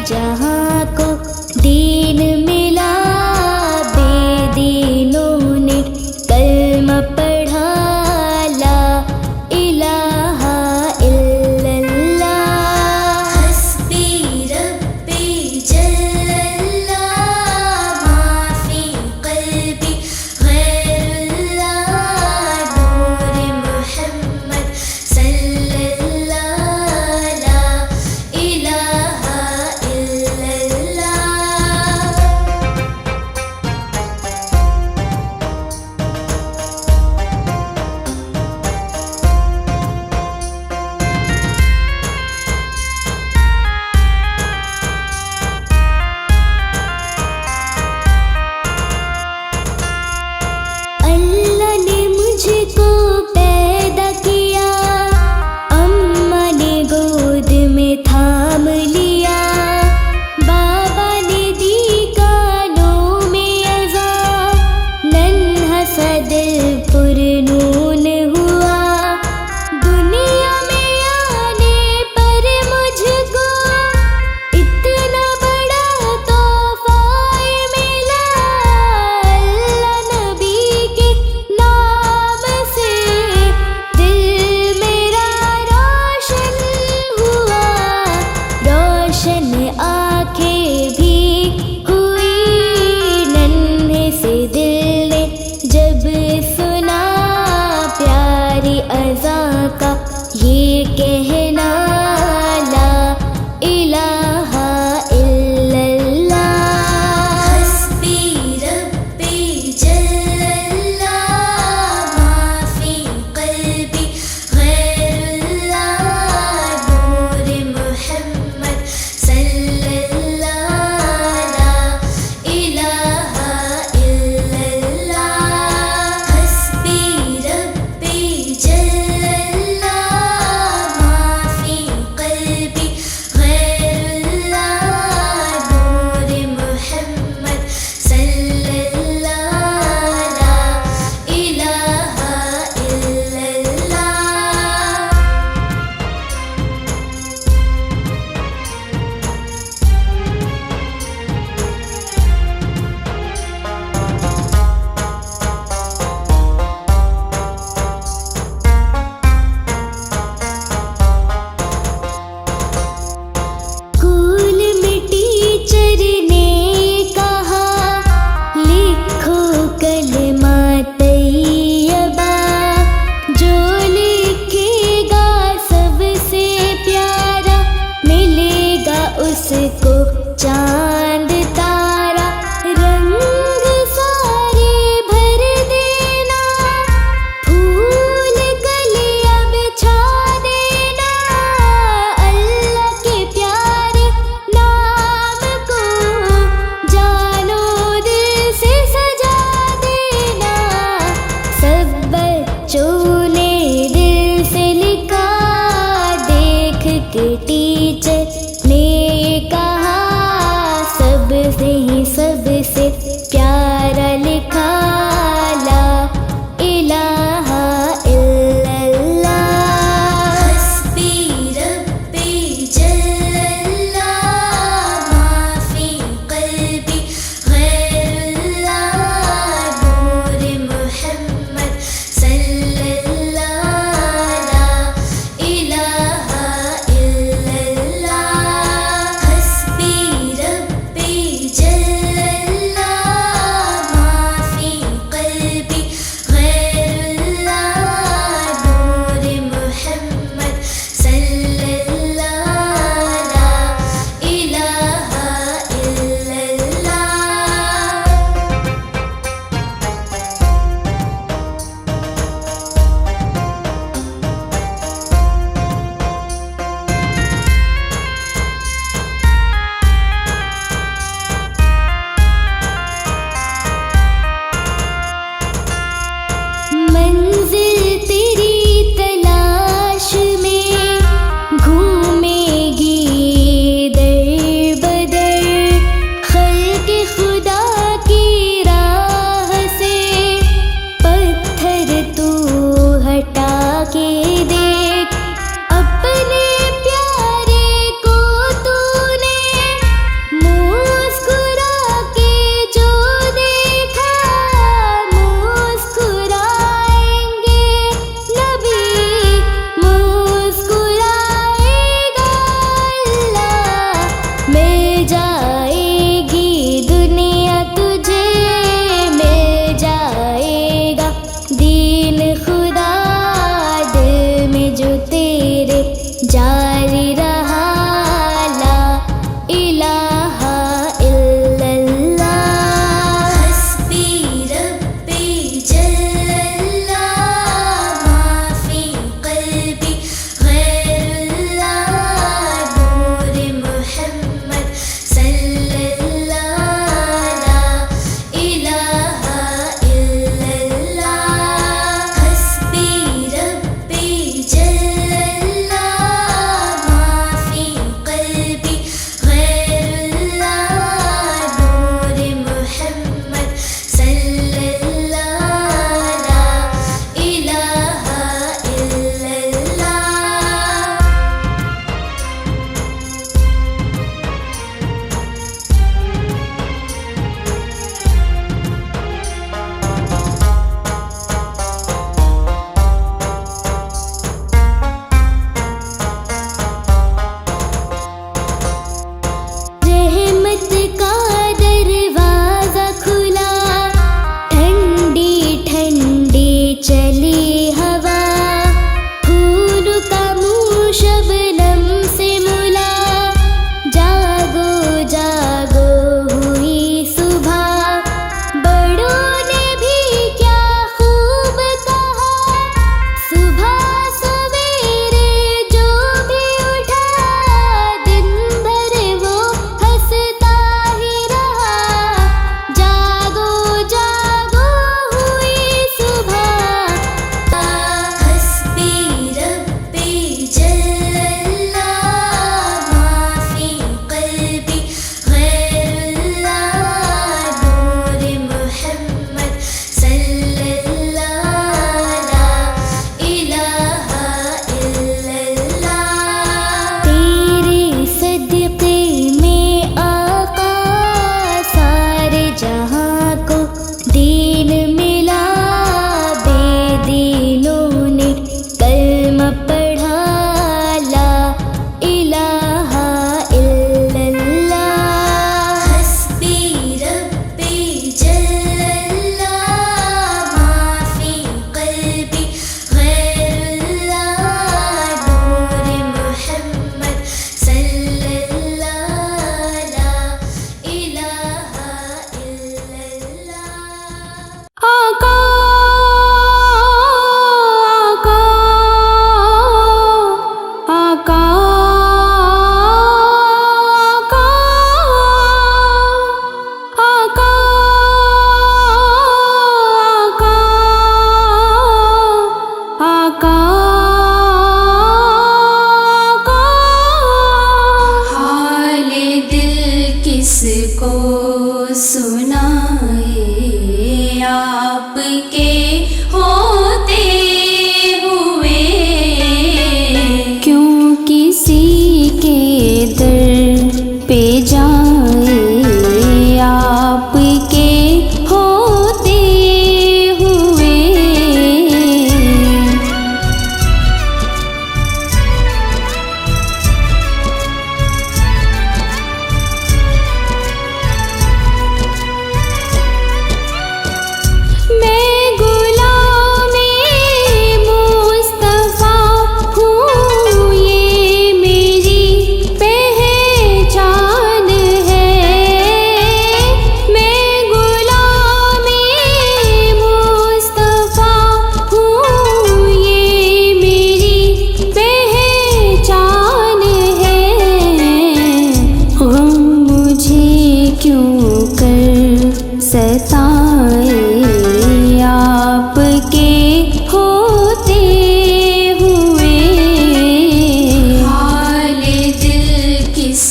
जहाँ को दीन मिला, बेदीनों ने कलमा पढ़ा, ला इलाहा इल्लल्लाह। हस्बी रब्बी जल्लल्लाह, माफी क़ल्बी गैरुल्लाह, नूर मुहम्मद सल्लल्लाह, ला इलाहा इल्लल्लाह। अल्लाह ने मुझको पैदा किया, अम्मा ने गोद में थाम लिया, बाबा ने दी कानों में अज़ान, नन्हा सा दिल पुरनून हुआ। दुनिया में आने पर मुझको इतना बड़ा तोहफा मिला, अल्लाह नबी के नाम से दिल मेरा रोशन हुआ, रोशन आँखें भी हुई, नन्हे से दिल ने जब सुना प्यारी अज़ा का ये कहना, ला इलाहा इल्लल्लाह। हस्बी रब्बी जल्लल्लाह, माफी क़ल्बी गैरुल्लाह, नूर मुहम्मद सल्लल्लाह, ला इलाहा इल्लल्लाह। हस्बी रब्बी जल्लल्लाह, माफी क़ल्बी गैरुल्लाह, नूर मुहम्मद सल्लल्लाह, ला इलाहा इल्लल्लाह। स्कूल में टीचर ने कहा, लिखो कलमा तैयबा, जो लिखेगा सबसे प्यारा, मिलेगा उसको चांद तारा। रंग सारे भर देना, फूल कलियां बिछा देना, अल्लाह के प्यारे नाम को जानो दिल से सजा देना। सब बच्चों ने दिल से लिखा, देख के टीचर ने कहा, सब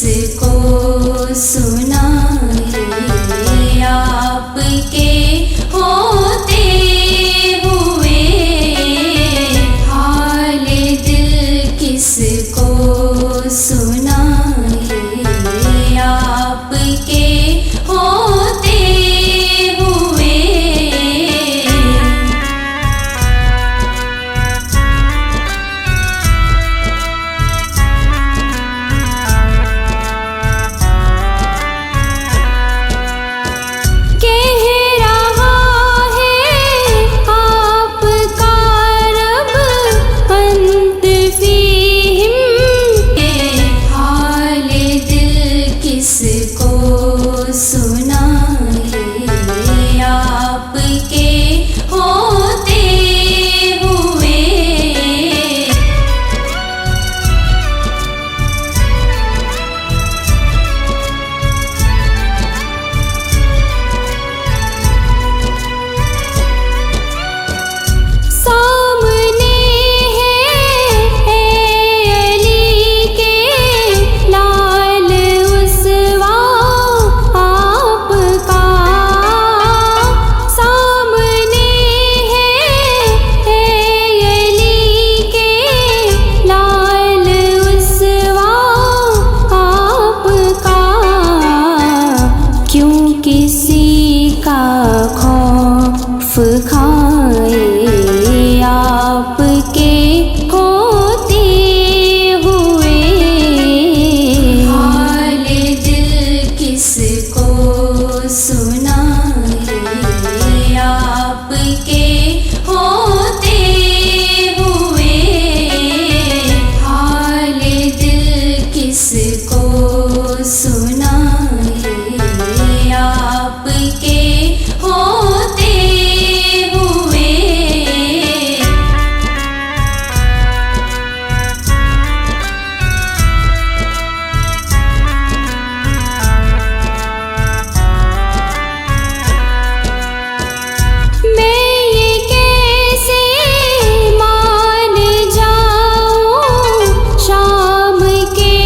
किसको सुनाए, आपके होते हुए हाल दिल किसको सुनाए, आपके होते हुए। किसको सुनाए, आपके होते हुए। सामने है अली के लाल उसवा आपका, सामने है अली के लाल उसवा आपका। क्यों किसी का खौफ खाए, आपके होते हुए हाल दिल किसको सुनाए, आपके होते हुए हाल दिल किसको सुनाए, आपके होते हुए। मैं ये कैसे मान जाऊं शाम के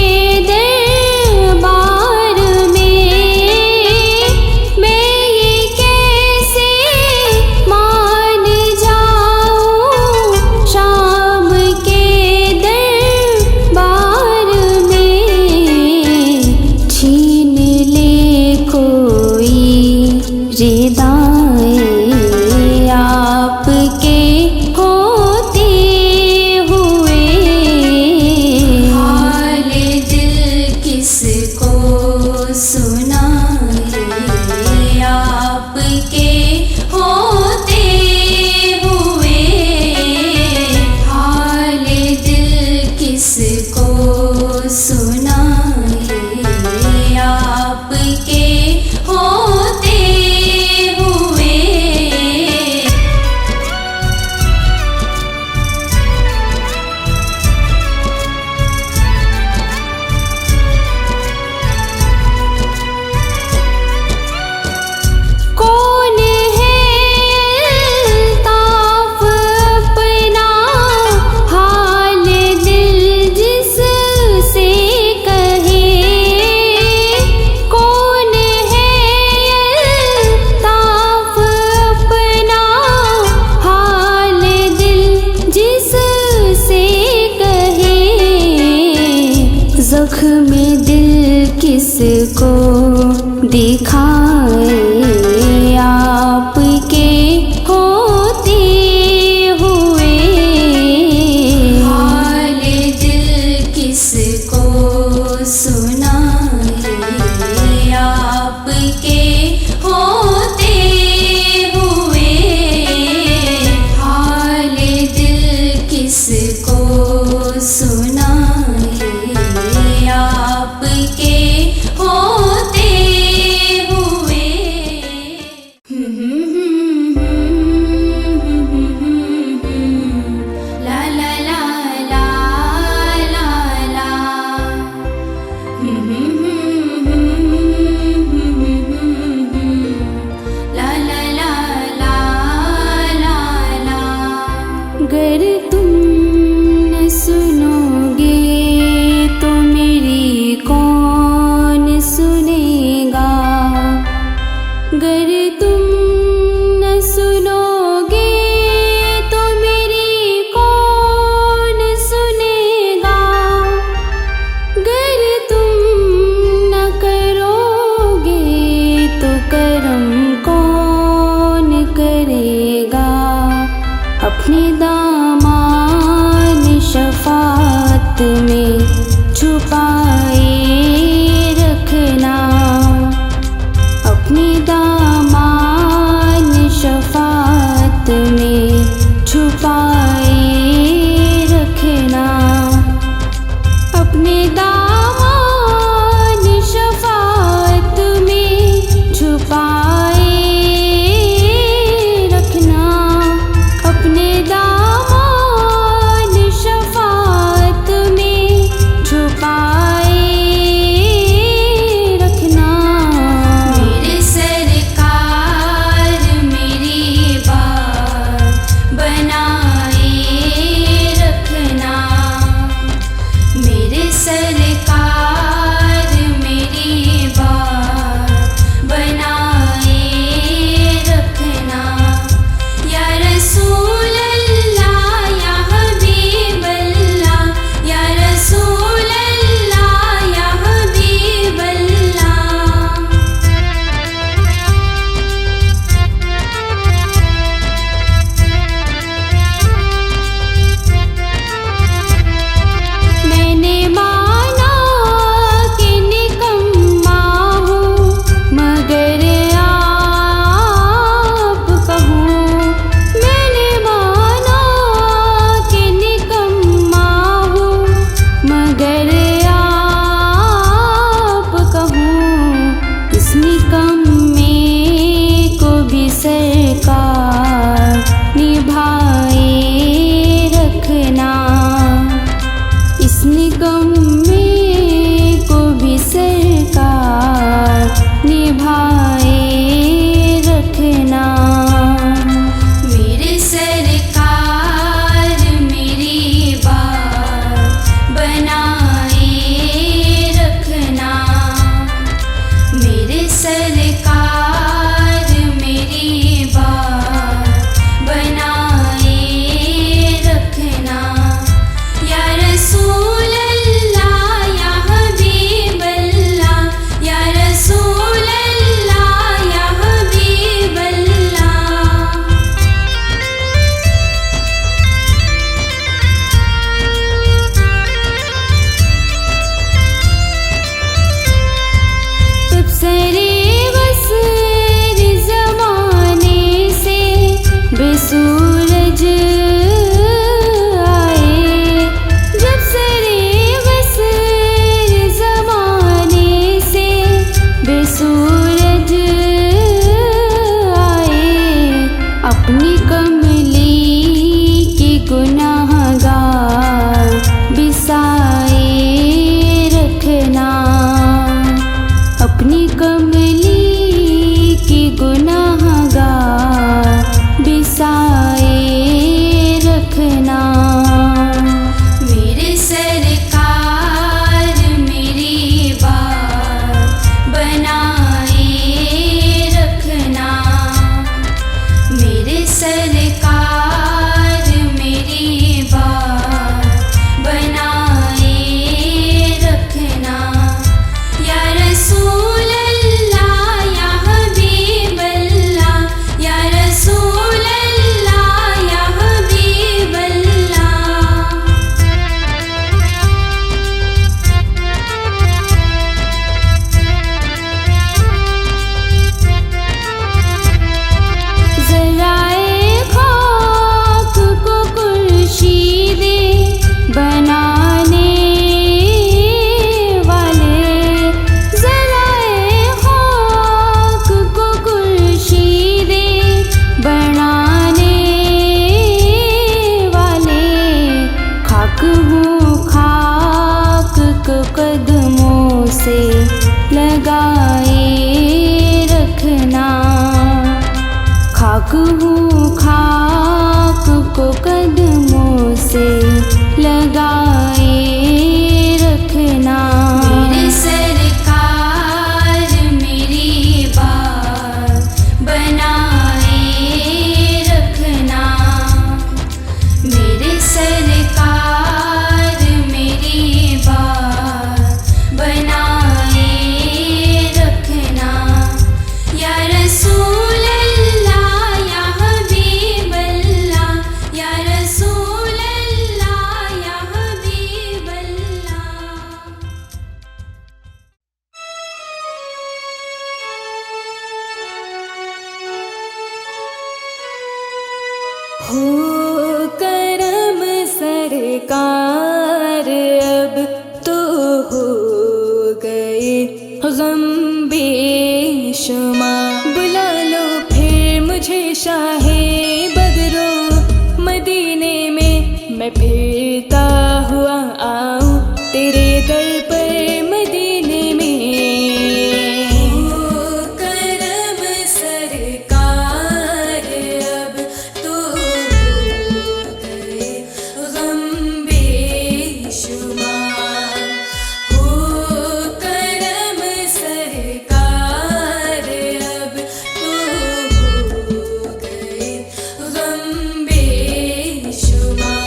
दरबार में, मैं ये कैसे मान जाऊं शाम के दरबार में। छीन ले कोई रिदाएं, आपके होते हुए हाल दिल किसको सुनाए, आपके होते हुए हाल दिल किसको सुनाए, आपके होते हुए। कौन है अल्ताफ अपना हाल दिल जिससे कहे, कौन है अल्ताफ अपना हाल दिल जिससे कहे। ज़ख्म दिल किसको दिखाए, आपके होते हुए हाल दिल किसको सुनाए, आपके होते हुए हाल दिल किसको सुनाए, आपके होते सुनेगा। गर तुम न सुनोगे तो मेरी कौन सुनेगा। गर तुम न करोगे तो करम कौन करेगा। अपने दामान शफात में छुपाए रखना। अपने दामान शफात में छुपाए रखना। अपने दामान शफात में छुपाए रखना। अपने दामान शफात में छुपाए रखना। मेरे सरकार मेरी बात बनाए रखना। मेरे सरकार मेरी बात बनाए रखना। या रसूल अल्लाह या हबीब अल्लाह। या रसूल अल्लाह या हबीब अल्लाह। मैंने माना कि निकम्मा हूँ मगर आप कहूँ। मैंने माना कि निकम्मा हूँ मगर आप कहूँ। इस निकम्मे को भी सरकार निभाए रखना। इस निकम्मे को भी सरकार निभाए रखना। मेरे सरकार मेरी बात बनाए रखना। मेरे सरकार मेरी बात बनाए रखना। या रसूल अल्लाह या हबीब अल्लाह। या रसूल अल्लाह या हबीब अल्लाह। जब सरे बसर ज़माने से बेसूरज आए। जब सरे बसर ज़माने से बेसूरज आए। अपनी कमली के गुनाहगार बिसाए रखना। अपनी कमली के गुनाहगार बिसाए रखना। मेरे सरकार मेरी बात बनाए रखना। मेरे सरकार मेरी बात बनाए रखना। या रसूल अल्लाह या हबीब अल्लाह। या रसूल अल्लाह या हबीब अल्लाह। ज़राए खाक को खुर्शीदे बनाने वाले। ज़राए खाक को खुर्शीदे बनाने वाले। खाक हूँ खाक को कदमों से लगाए रखना। खाक हूँ खाक को कदमों से लगाए रखना। मेरे सरकार हो करम सरकार अब तो हो गए गम बेशुमार। बुला लो फिर मुझे शाहे बगरो मदीने में, मैं फिरता हुआ आऊं तेरे दर पर मदीने में। हो करम सरकार अब तो हो गए गम बेशुमार। हो करम सरकार अब तो हो गए गम बेशुमार।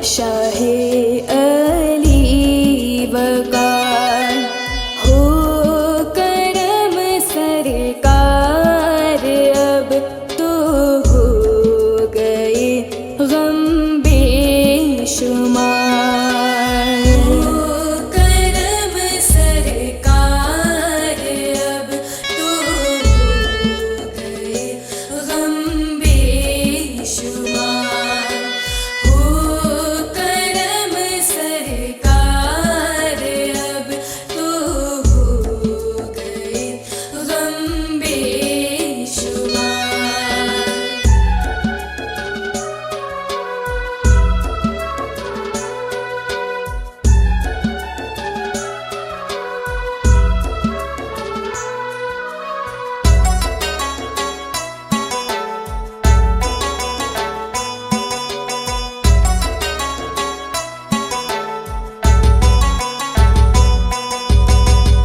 शाहे अली वकार। हो करम सरकार अब तो हो गए गम बेशुमार। हो करम सरकार अब तो हो गए गम बेशुमार। हो करम सरकार अब तो हो गए गम बेशुमार।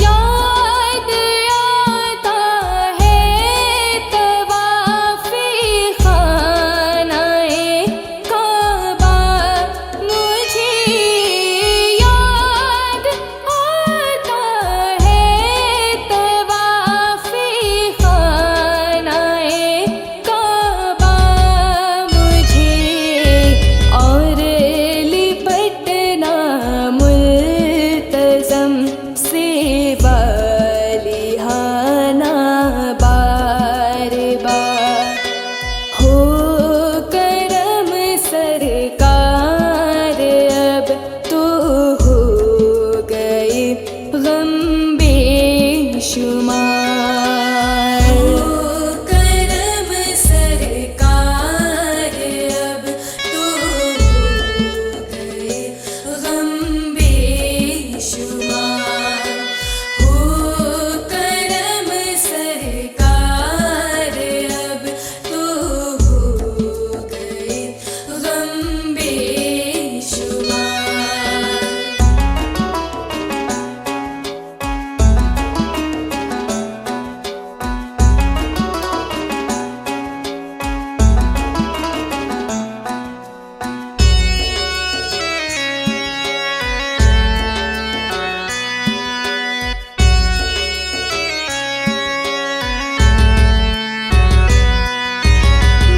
याद आता है तवाफ़े ख़ानाए काबा मुझे। याद आता है तवाफ़े ख़ानाए काबा मुझे, और लिपटना मुल्तज़म से बालिहाना बार बार। हो करम सरकार अब तो हो गए गम बेशुमार। हो करम सरकार अब तो हो गए गम बेशुमार। हो करम सरकार अब तो हो गए गम बेशुमार।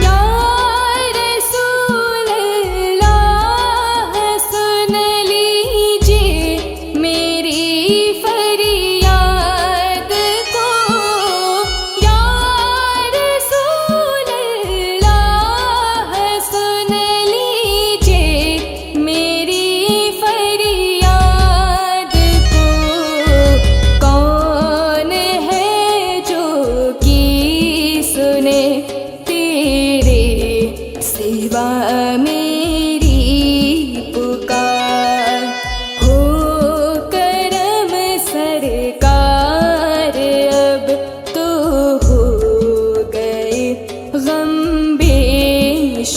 या रसूल अल्लाह सुन लीजिए मेरी फरियाद को। या रसूल अल्लाह सुन लीजिए मेरी फरियाद को। कौन है जो की सुने तेरे सिवा मेरी पुकार। गम बेशुमार।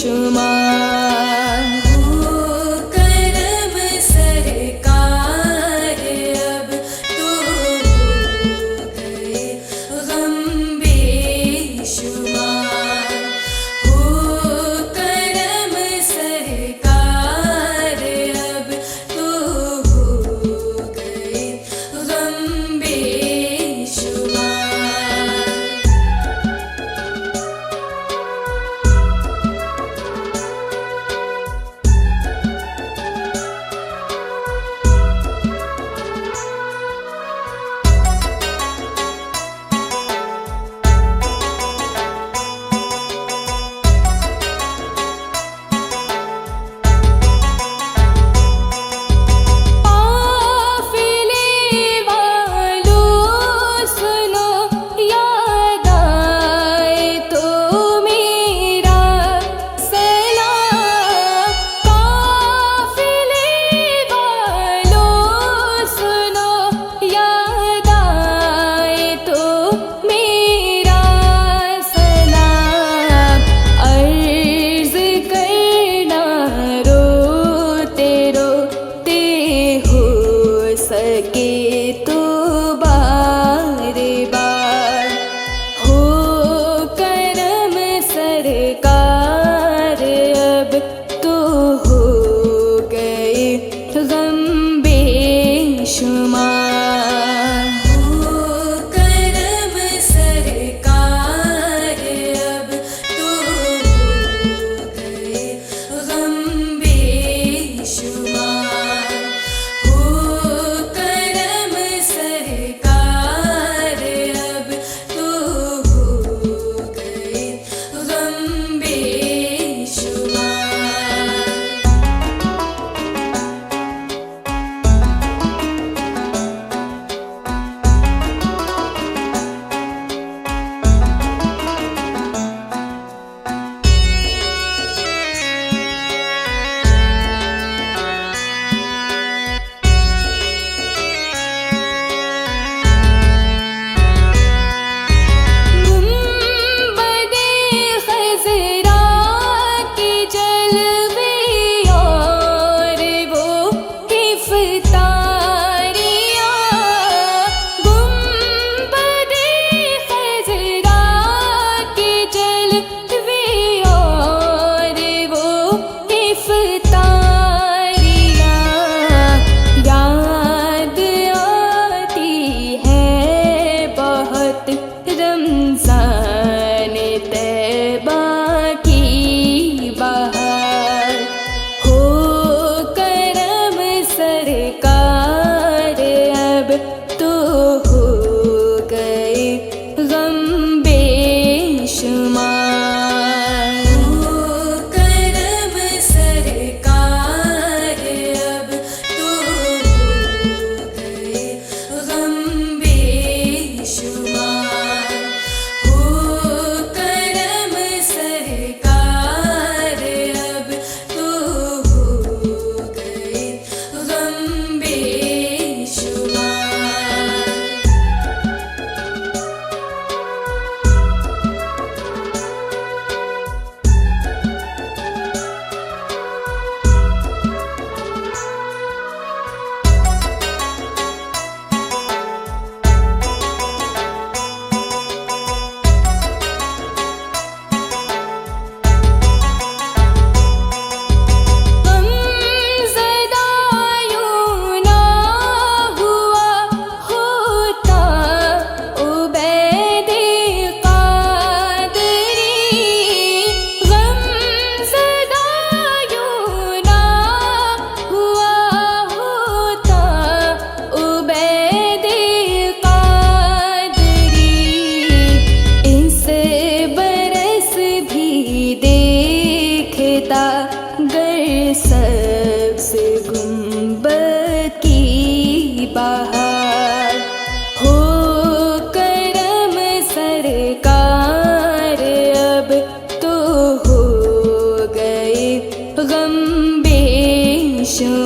हो करम सरकार अब तो हो गए गम बेशुमार। हो करम सरकार अब तो हो गए गम बेशुमार। काफिले वालों सुनो, याद आए तो मेरा सलाम। काफिले वालों सुनो, याद आए तो मेरा सलाम। अर्ज़ करना रोते रोते हो सके तो बार बार। हो करम सरकार अब तो हो गए गम बेशुमार। हो करम सरकार अब तो हो गए गम बेशुमार। हो करम सरकार अब तो हो गए गम बेशुमार। गुंबदे खज़रा के जलवे और वो इफ़्तारियाँ। गुंबदे खज़रा के जलवे और वो इफ़्तारियाँ। याद आती है बहुत रमज़ान तैबा की बहार। हो करम सरकार अब तो हो गए गम बेशुमार। हो करम सरकार अब तो हो गए गम बेशुमार। हो करम सरकार अब तो हो गए गम बेशुमार। ज़दा यूं ना हुआ होता उबैद क़ादरी। ज़दा यूं ना हुआ होता उबैद क़ादरी। इस बरस भी देखता गर सबसे गुंबद की बहार। हो करम सरकार अब तो हो गए गम बेशुमार।